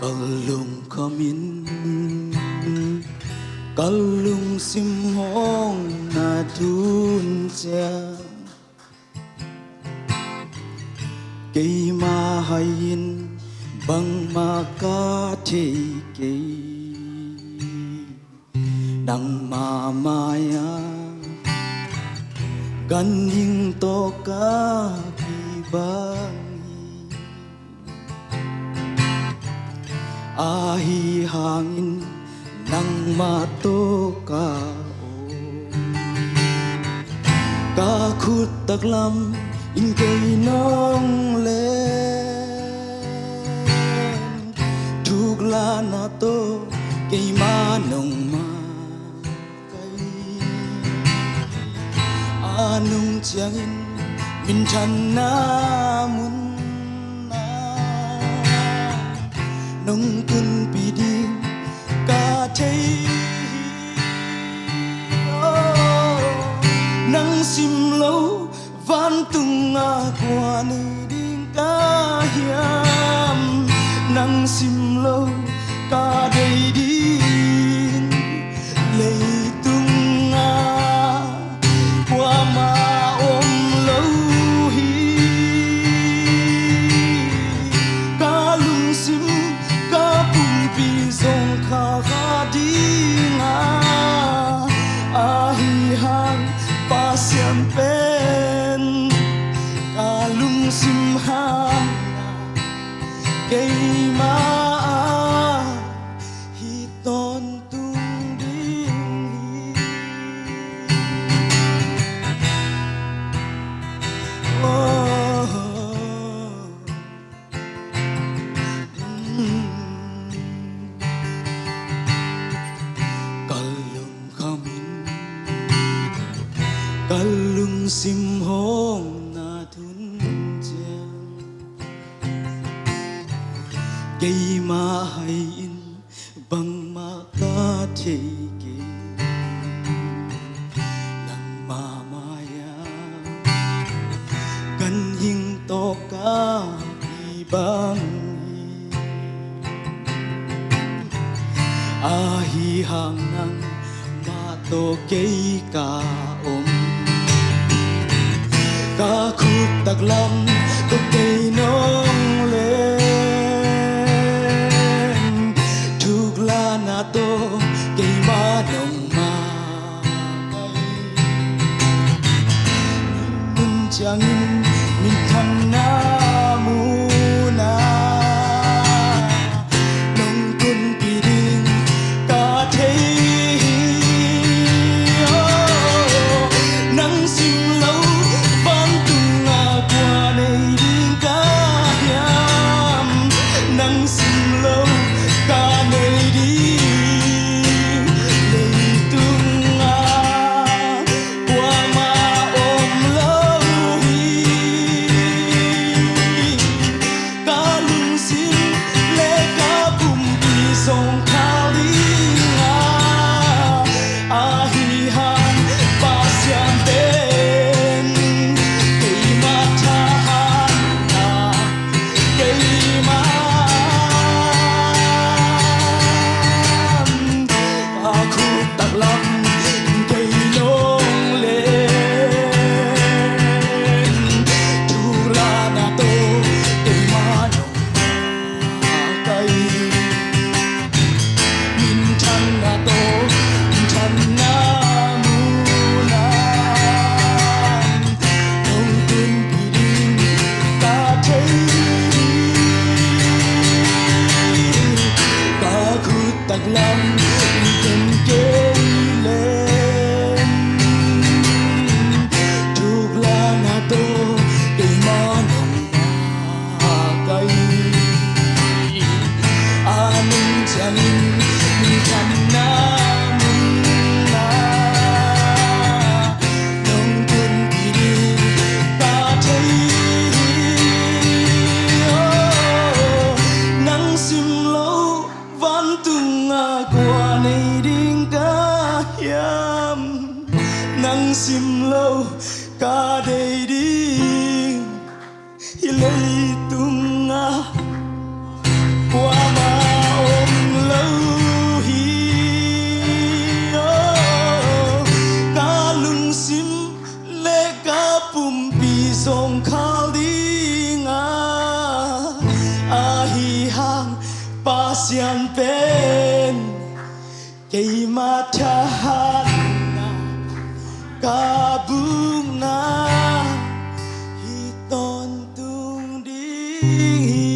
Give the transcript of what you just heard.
Kalung kamin kalung simhong na dunja kay mahayin bang makati kay nang mamaya ganing to ka bibang ahi hangin ng matokao kakut taklam in kay nong len tugla na to kay manong makay anong tiyangin minsan namun nông cơn piding ca thấy nắng sim lâu van tung qua nơi đinh ca hiam nắng sim lâu ca đầy đinh lệ tung qua mà ôm lâu hi ca lung sim Bizong kakadinga ahi hang pasyan pen kalung simhan kay maa hiton tung ding kalung simhong na tunjang kay mahayin bang makatiki nang mamaya kanhing toka ibang ahihang ng mato kay kaom kakut taglam to kay nong len tugla na to kay manong makay nunjangin mintan na muna nong kun piding ka thấy nang sim lâu nắng sim lâu ca nơi đi lệ tung qua mà ôm lâu hi ca lung sim lệ ca bùm đi sông khao đi ahi han pasian tên kay matahan na kay taglam ikan kailan tugla na to kay manong makay anong tiyangin minsan na muna nong kun piling ka thấy nang sim lâu van tung qua này đinh ca hiam nang sim lâu ca đầy đinh lấy tung qua mà pumpisong kalinga ahihang pasyan pen kay matahan na kabunga hiton tung di